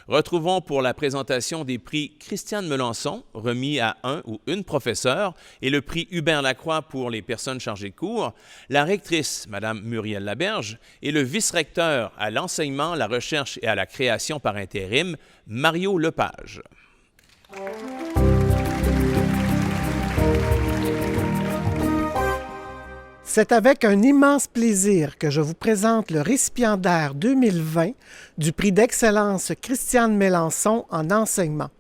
Retrouvons pour la présentation des prix Christiane Melançon, remis à un ou une professeure, et le prix Hubert Lacroix pour les personnes chargées de cours, la rectrice, Mme Muriel Laberge, et le vice-recteur à l'enseignement, la recherche et à la création par intérim, Mario Lepage. C'est avec un immense plaisir que je vous présente le récipiendaire 2020 du prix d'excellence Christiane Melançon en enseignement,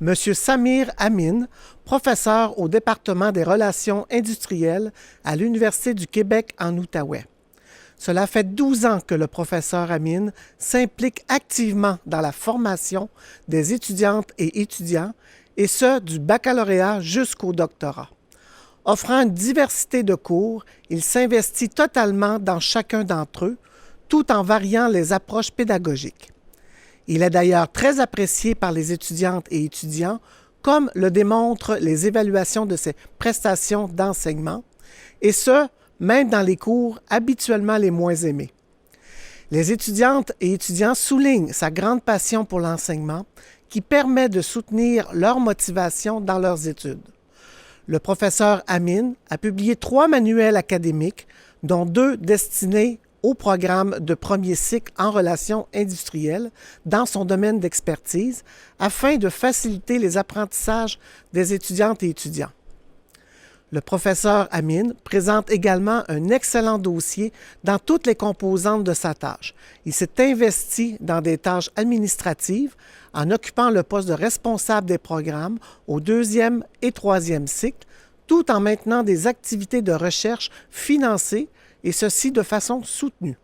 M. Samir Amin, professeur au département des relations industrielles à l'Université du Québec en Outaouais. Cela fait 12 ans que le professeur Amin s'implique activement dans la formation des étudiantes et étudiants, et ce, du baccalauréat jusqu'au doctorat. Offrant une diversité de cours, il s'investit totalement dans chacun d'entre eux, tout en variant les approches pédagogiques. Il est d'ailleurs très apprécié par les étudiantes et étudiants, comme le démontrent les évaluations de ses prestations d'enseignement, et ce, même dans les cours habituellement les moins aimés. Les étudiantes et étudiants soulignent sa grande passion pour l'enseignement, qui permet de soutenir leur motivation dans leurs études. Le professeur Amin a publié 3 manuels académiques, dont 2 destinés au programme de premier cycle en relations industrielles dans son domaine d'expertise afin de faciliter les apprentissages des étudiantes et étudiants. Le professeur Amin présente également un excellent dossier dans toutes les composantes de sa tâche. Il s'est investi dans des tâches administratives en occupant le poste de responsable des programmes au 2e et 3e cycle, tout en maintenant des activités de recherche financées et ceci de façon soutenue.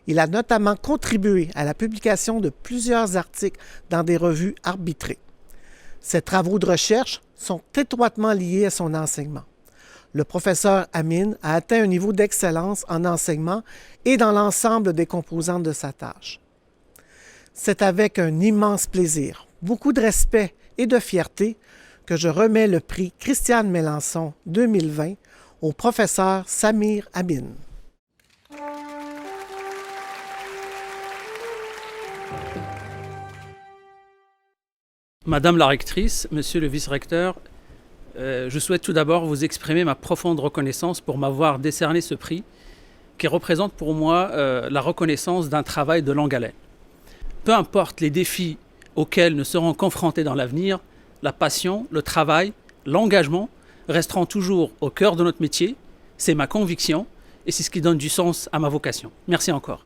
Il a notamment contribué à la publication de plusieurs articles dans des revues arbitrées. Ses travaux de recherche sont étroitement liés à son enseignement. Le professeur Amin a atteint un niveau d'excellence en enseignement et dans l'ensemble des composantes de sa tâche. C'est avec un immense plaisir, beaucoup de respect et de fierté que je remets le prix Christiane Mélençon 2020 au professeur Samir Amin. Madame la rectrice, monsieur le vice-recteur, je souhaite tout d'abord vous exprimer ma profonde reconnaissance pour m'avoir décerné ce prix qui représente pour moi la reconnaissance d'un travail de longue haleine. Peu importe les défis auxquels nous serons confrontés dans l'avenir, la passion, le travail, l'engagement resteront toujours au cœur de notre métier. C'est ma conviction et c'est ce qui donne du sens à ma vocation. Merci encore.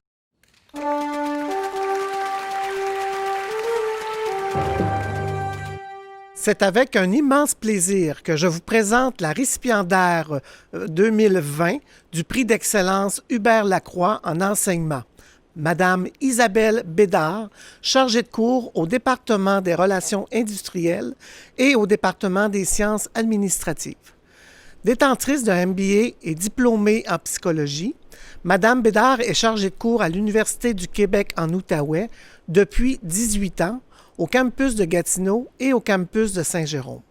C'est avec un immense plaisir que je vous présente la récipiendaire 2020 du prix d'excellence Hubert Lacroix en enseignement, Madame Isabelle Bédard, chargée de cours au département des relations industrielles et au département des sciences administratives. Détentrice d'un MBA et diplômée en psychologie, Madame Bédard est chargée de cours à l'Université du Québec en Outaouais depuis 18 ans, au campus de Gatineau et au campus de Saint-Jérôme.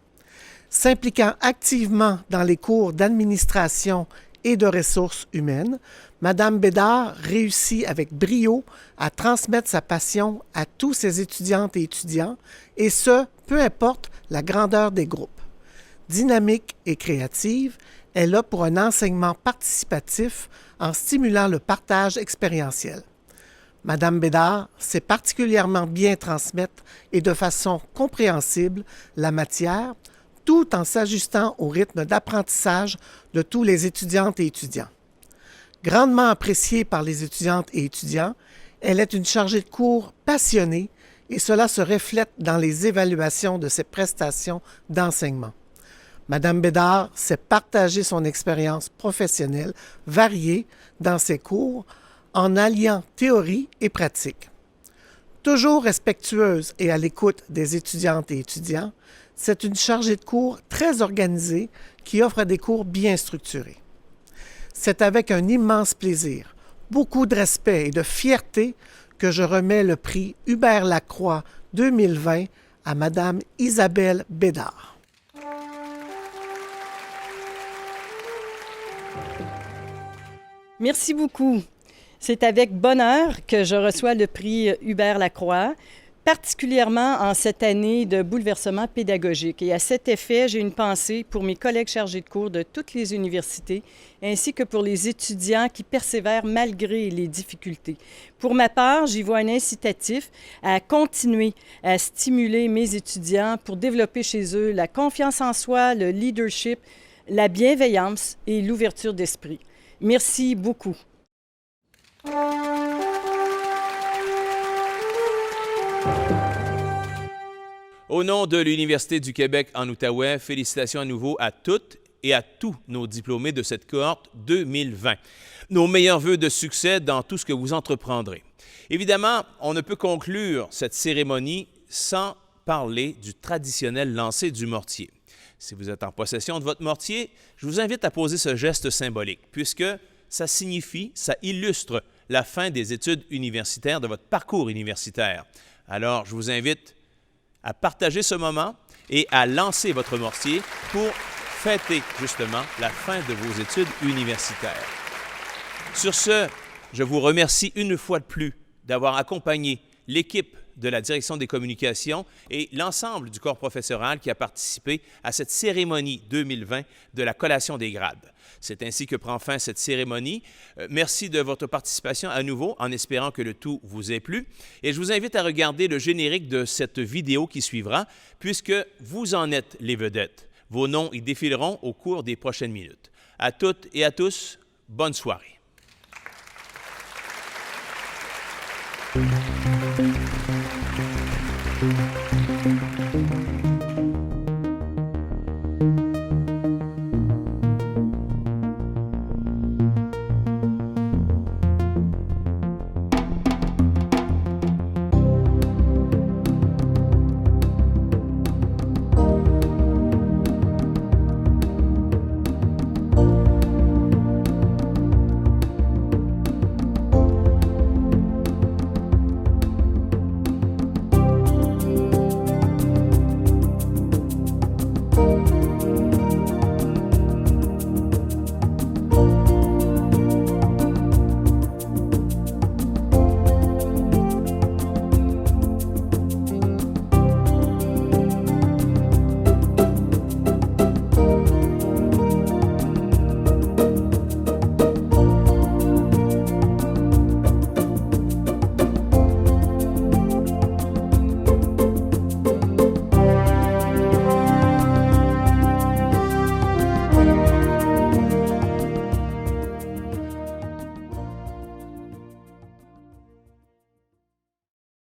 S'impliquant activement dans les cours d'administration et de ressources humaines, Madame Bédard réussit avec brio à transmettre sa passion à tous ses étudiantes et étudiants, et ce, peu importe la grandeur des groupes. Dynamique et créative, elle est là pour un enseignement participatif en stimulant le partage expérientiel. Madame Bédard sait particulièrement bien transmettre et de façon compréhensible la matière, tout en s'ajustant au rythme d'apprentissage de tous les étudiantes et étudiants. Grandement appréciée par les étudiantes et étudiants, elle est une chargée de cours passionnée et cela se reflète dans les évaluations de ses prestations d'enseignement. Madame Bédard sait partager son expérience professionnelle variée dans ses cours en alliant théorie et pratique. Toujours respectueuse et à l'écoute des étudiantes et étudiants, c'est une chargée de cours très organisée qui offre des cours bien structurés. C'est avec un immense plaisir, beaucoup de respect et de fierté que je remets le prix Hubert Lacroix 2020 à Madame Isabelle Bédard. Merci beaucoup. C'est avec bonheur que je reçois le prix Hubert Lacroix, particulièrement en cette année de bouleversement pédagogique. Et à cet effet, j'ai une pensée pour mes collègues chargés de cours de toutes les universités, ainsi que pour les étudiants qui persévèrent malgré les difficultés. Pour ma part, j'y vois un incitatif à continuer à stimuler mes étudiants pour développer chez eux la confiance en soi, le leadership, la bienveillance et l'ouverture d'esprit. Merci beaucoup. Au nom de l'Université du Québec en Outaouais, félicitations à nouveau à toutes et à tous nos diplômés de cette cohorte 2020. Nos meilleurs vœux de succès dans tout ce que vous entreprendrez. Évidemment, on ne peut conclure cette cérémonie sans parler du traditionnel lancer du mortier. Si vous êtes en possession de votre mortier, je vous invite à poser ce geste symbolique, puisque ça signifie, ça illustre la fin des études universitaires, de votre parcours universitaire. Alors, je vous invite à partager ce moment et à lancer votre mortier pour fêter justement la fin de vos études universitaires. Sur ce, je vous remercie une fois de plus d'avoir accompagné l'équipe de la Direction des communications et l'ensemble du corps professoral qui a participé à cette cérémonie 2020 de la collation des grades. C'est ainsi que prend fin cette cérémonie. Merci de votre participation à nouveau, en espérant que le tout vous ait plu. Et je vous invite à regarder le générique de cette vidéo qui suivra, puisque vous en êtes les vedettes. Vos noms y défileront au cours des prochaines minutes. À toutes et à tous, bonne soirée.